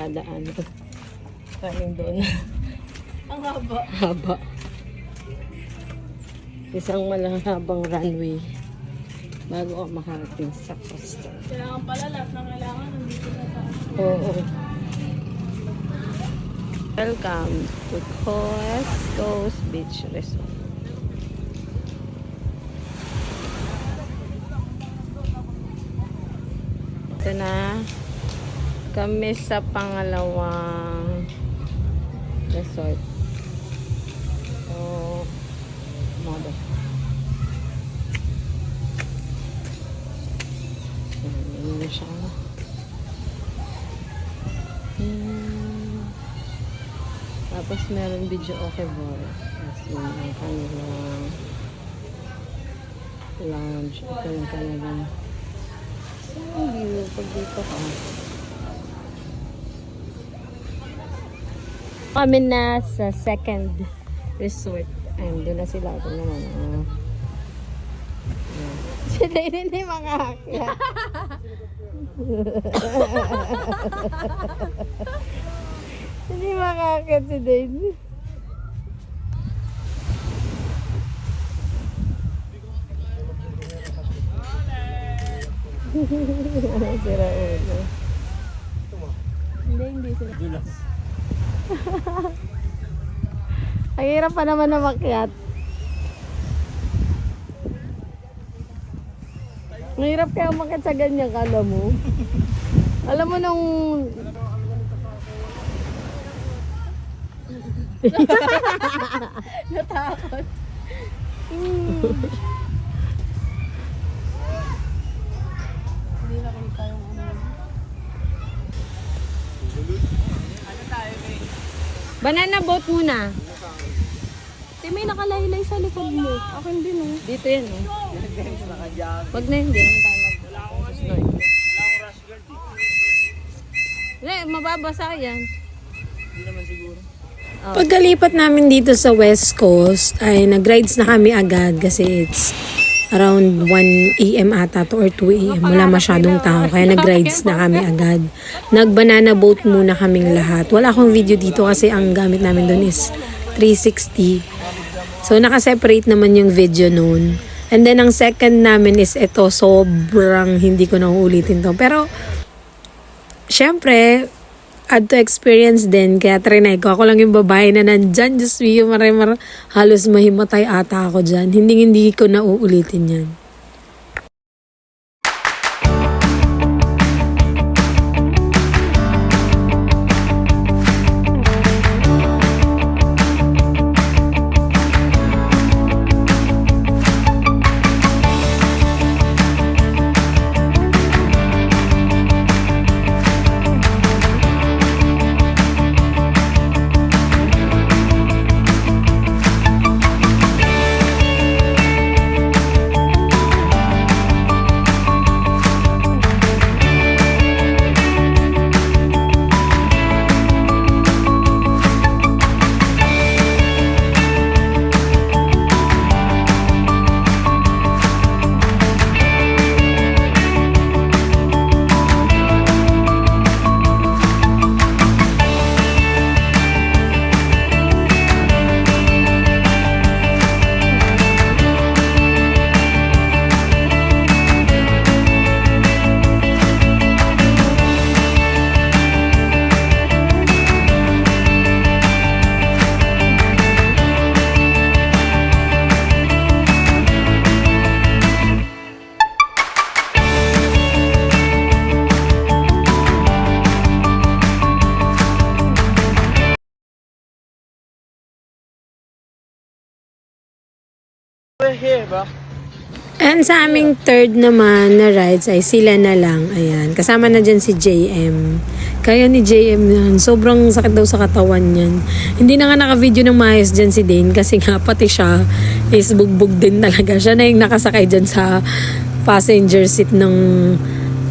dadaan. Kaling doon. Ang haba. Haba. Isang malahabang runway bago ako makarating sa costa. Kailangan pala lahat ng kailangan nandito na tayo. Oo. Welcome to West Coast Beach Resort. Ito na kami sa pangalawang resort. So, modo. Ayan na siya. Tapos meron video okay bar. As in, ang kanilang lounge. Ito yung kanilang view pag dito ka. Kami na sa second resort. Ayun, doon na sila. Ito naman. Sila hindi makakakya. Hindi makakakit si Dane. Sira ulo. Hindi sila. Ang hirap pa naman na makyat. Ang hirap kaya umakyat sa ganyan, kala mo. Alam mo nung... Natakot. Hindi nakita yung ano. Banana boat muna. May nakalaylay sa likod mo. Akin din oh. Dito yan, oh. Wag na, hindi naman tayo mag-snorkel. Hindi, mababasa yan. Hindi naman siguro. Pagkalipat namin dito sa West Coast ay nag-rides na kami agad kasi it's around 1 AM ata to or 2 AM. Wala masyadong tao kaya nag-rides na kami agad. Nag-banana boat muna kaming lahat. Wala akong video dito kasi ang gamit namin doon is 360. So naka-separate naman yung video noon. And then ang second namin is ito, sobrang hindi ko na uulitin to. Pero syempre, add to experience din. Kaya trinay ko. Ako lang yung babae na nandyan. Just me, halos mahimatay ata ako dyan. Hindi ko na uulitin yan. And sa aming third naman na rides ay sila na lang. Ayan. Kasama na dyan si JM. Kaya ni JM yan. Sobrang sakit daw sa katawan yan. Hindi na nga naka-video ng maayos dyan si Dane. Kasi nga pati siya is bugbog din talaga. Siya na yung nakasakay dyan sa passenger seat ng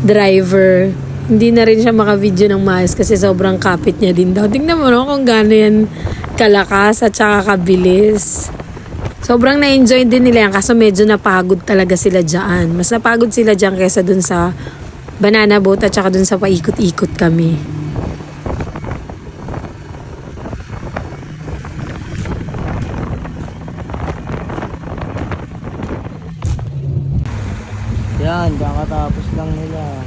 driver. Hindi na rin siya maka-video ng maayos kasi sobrang kapit niya din daw. Tingnan mo no, kung gaano yan kalakas at saka kabilis. Sobrang na-enjoy din nila yan kaso medyo napagod talaga sila dyan. Mas napagod sila dyan kaysa dun sa banana boat at saka dun sa paikot-ikot kami. Yan, kakatapos lang nila.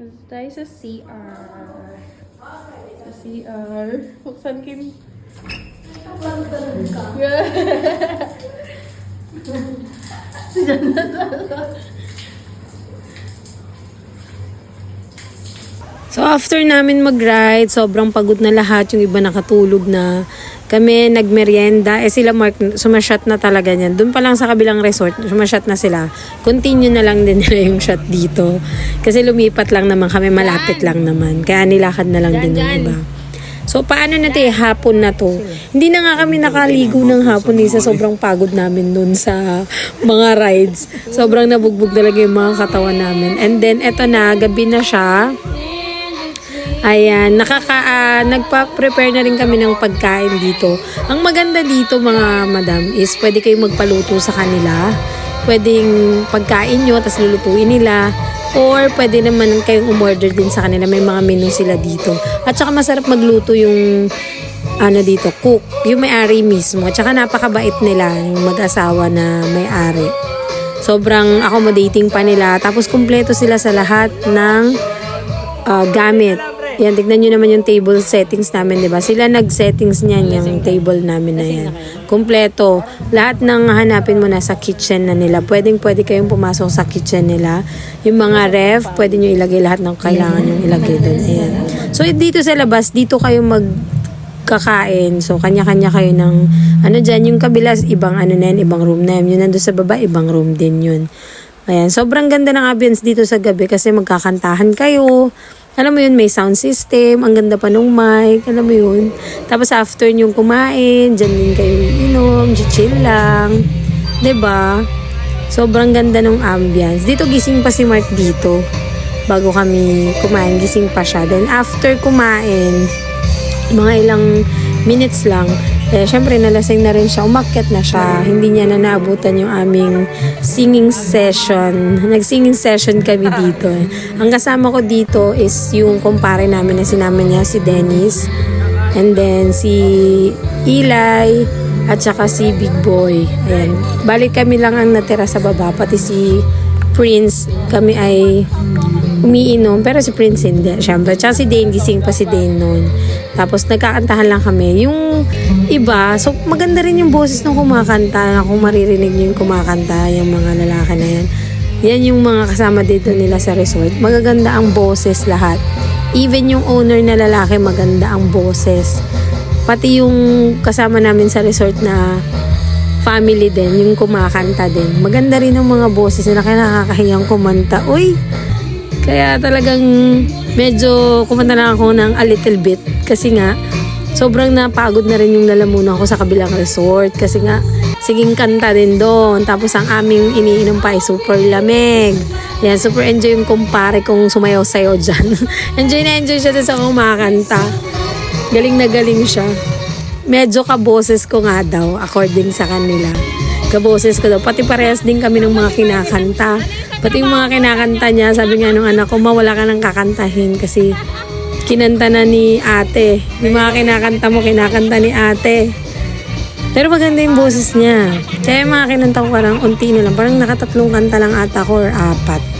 Punta tayo sa CR. Sa CR. Buksan Kim. So after namin mag-ride, sobrang pagod na lahat. Yung iba nakatulog na. Kami nagmerienda. Sila Mark, sumashot na talaga niyan. Doon pa lang sa kabilang resort, sumashot na sila. Continue na lang din nila yung shot dito. Kasi lumipat lang naman kami, malapit lang naman. Kaya nilakad na lang din ng iba. So paano na tayo, hapon na to. Hindi na nga kami nakaligo ng hapon sa sobrang pagod namin dun sa mga rides. Sobrang nabugbog talaga yung mga katawan namin. And then eto na, gabi na siya. Ayan, nagpa-prepare na rin kami ng pagkain dito. Ang maganda dito mga madam is pwede kayong magpaluto sa kanila. Pwedeng pagkain nyo, tapos lulutuin nila. Or pwede naman kayong umorder din sa kanila. May mga menu sila dito. At saka masarap magluto yung dito, cook. Yung may-ari mismo. At saka napakabait nila, yung mag-asawa na may-ari. Sobrang accommodating pa nila. Tapos kumpleto sila sa lahat ng gamit. Yan, tignan nyo naman yung table settings namin, di ba? Sila nag-settings niyan, yung table namin na yan. Kumpleto. Lahat ng hanapin mo na sa kitchen na nila. Pwede kayong pumasok sa kitchen nila. Yung mga ref, pwede nyo ilagay lahat ng kailangan yung ilagay doon. Ayan. So, dito sa labas, dito kayo magkakain. So, kanya-kanya kayo ng, dyan, yung kabila, ibang na yan, ibang room na yan. Yung nandun sa baba, ibang room din yun. Ayan. Sobrang ganda ng ambience dito sa gabi kasi magkakantahan kayo. Alam mo yun, may sound system, ang ganda pa nung mic, alam mo yun. Tapos after nyong kumain, dyan din kayo inom, chill lang. 'Di ba? Sobrang ganda nung ambience. Dito gising pa si Mark dito. Bago kami kumain, gising pa siya. Then after kumain, mga ilang minutes lang, syempre nalasing na rin siya, umakyat na siya. Hindi niya na naabutan yung aming singing session. Nag-singing session kami dito. Ang kasama ko dito is yung kumpare namin na sinama niya, si Dennis. And then si Eli at saka si Big Boy. Ayan. Balik kami lang ang natira sa baba, pati si Prince. Kami ay umiinom, pero si Prince hindi. Siyempre, tsaka si Dane, gising pa si Dane noon. Tapos nagkakantahan lang kami. Yung iba, so maganda rin yung boses ng kumakanta. Kung maririnig niyo yung kumakanta, yung mga lalaki na yan. Yan yung mga kasama dito nila sa resort. Magaganda ang boses lahat. Even yung owner na lalaki, maganda ang boses. Pati yung kasama namin sa resort na family din, yung kumakanta din. Maganda rin ang mga boses nila, kaya nakakahiyang kumanta. Uy! Kaya talagang medyo kumanta lang ako ng a little bit. Kasi nga, sobrang napagod na rin yung lalamunan ko sa kabilang resort. Kasi nga, siging kanta din doon. Tapos ang aming iniinom pa ay super lamig. Yan, super enjoy yung kumpare kong sumayaw-sayaw dyan. Enjoy na enjoy siya dun sa kumakanta. Galing na galing siya. Medyo kaboses ko nga daw, according sa kanila. Kaboses ko daw. Pati parehas din kami ng mga kinakanta. Pati yung mga kinakanta niya, sabi nga nung anak ko, mawala ka nang kakantahin kasi kinanta na ni ate. Yung mga kinakanta mo, kinakanta ni ate. Pero maganda yung boses niya. Kaya yung mga kinanta ko parang unti na lang. Parang nakatatlong kanta lang ata ko or 4.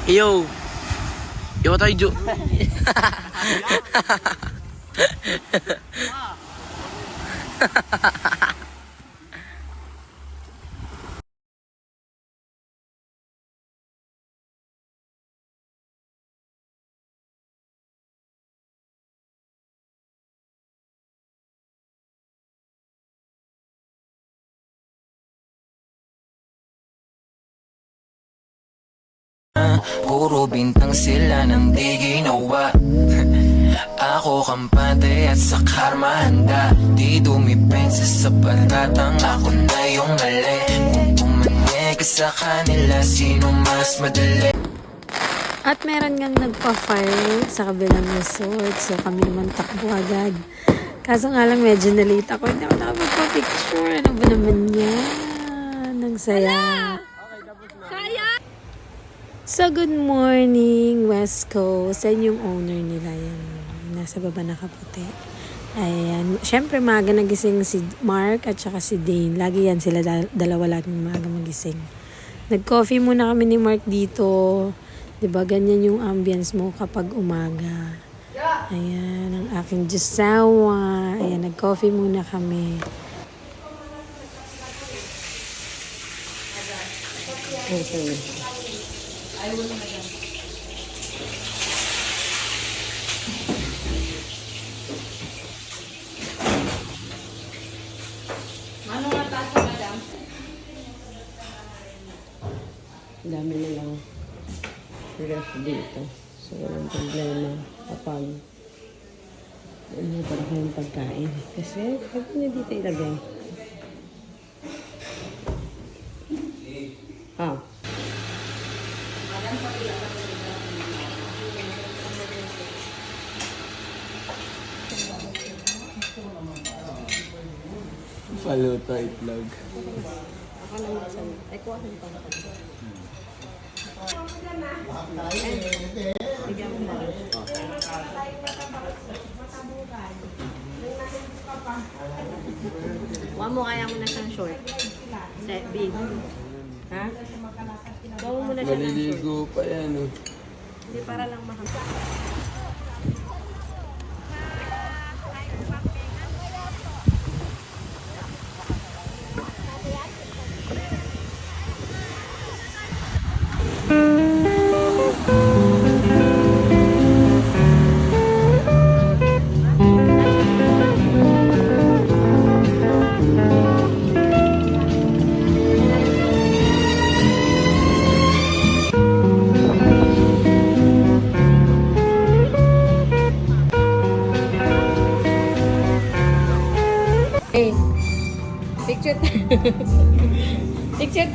Yo! Yo tayo, Jo. Puro bintang sila nang di ginawa. Ako kampante at sa karma handa. Di dumipensa sa patatang ako na yung mali. Kung pumanye ka sa kanila, sino mas madali? At meron ngang nagpa-fire sa kabilang resort. So kami naman takbo agad. Kaso nga lang medyo na-late ako. Hindi ako nakapagpa-picture. Ano ba naman yan? Ang saya. So good morning, West Coast. Yan yung owner nila yan. Nasa baba nakaputi. Ayan. Siyempre maaga nagising si Mark at saka si Dane. Lagi yan sila dalawa laging maaga magising. Nag-coffee muna kami ni Mark dito. 'Di ba ganyan yung ambience mo kapag umaga. Ayan, ang aking Jusawa. Ayan, nag-coffee muna kami. Okay. Dami na lang ref dito. So, walang problema kapag ano para kayong pagkain. Kasi, pag na dito ilagay. Ah. Follow to itlog. Ako lang magsan. Ay, kuha ko pa. Bigyan mo na. Huwag mo, kaya mo na siyang short. Set, big. Ha? Huwag mo muna siya ng short. Maliligo pa yan eh. Hindi, para lang makapag.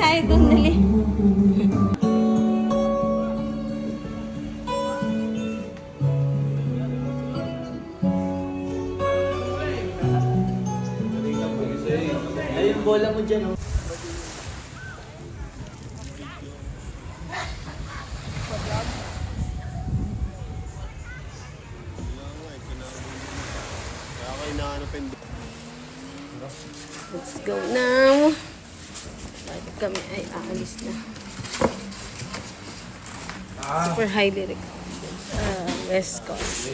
tayo doon, dali. Ayun, bola mo dyan, oh. Let's go now. Bakit kami ay aalis na. Super highly recommended. West Coast.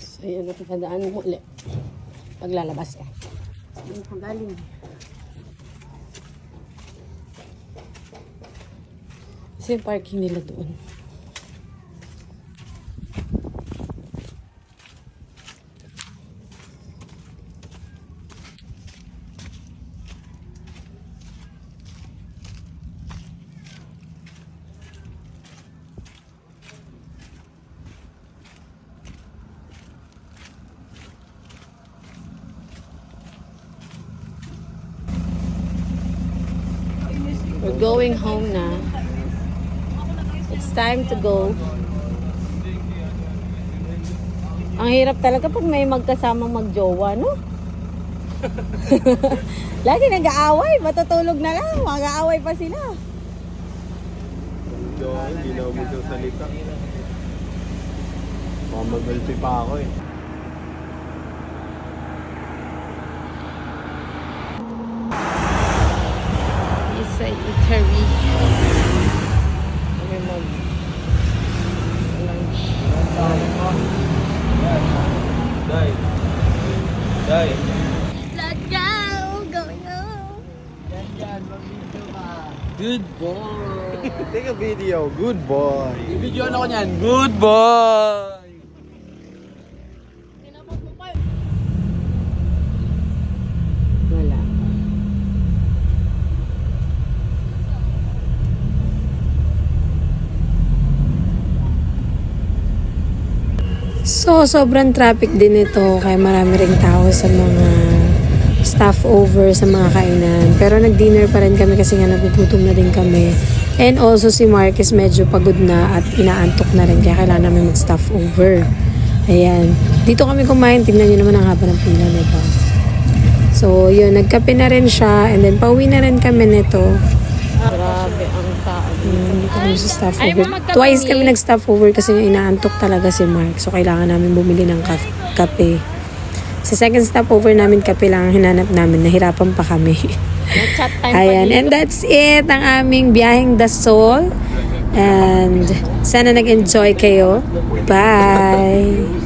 So yun, natatandaan mo ulit. Paglalabas ka. Saan ka galing? Kasi yung parking nila doon. We're going home na. It's time to go. Ang hirap talaga pag may magkasamang magjowa, no? Lagi nag-aaway, matutulog na lang, mag-aaway pa sila. Hindi na ako magsasalita. Baka mag-ulti pa ako eh. Sa eatery. Kami mag-lunch. Day. Let's go! Going home! Good boy. Take a video. Good boy. Ibigyan ako niyan. Good boy. Wala. So, sobrang traffic din ito. Kaya marami ring tao sa mga staff over sa mga kainan. Pero nag-dinner pa rin kami kasi nga nagugutom na din kami. And also si Marcus medyo pagod na at inaantok na rin. Kaya kailangan namin mag-staff over. Ayan. Dito kami kumain. Tingnan nyo naman ang haba ng pila, diba? So, yun. Nagkape na rin siya. And then, pauwi na rin kami nito. Grabe ang tao. Dito kami sa staff over. Twice kami nag-staff over kasi inaantok talaga si Mark. So, kailangan namin bumili ng kape. Sa second stop over namin, kape lang ang hinanap namin. Nahirapan pa kami. Chat time Ayan. And that's it. Ang aming biyaheng Dasol. And sana nag-enjoy kayo. Bye!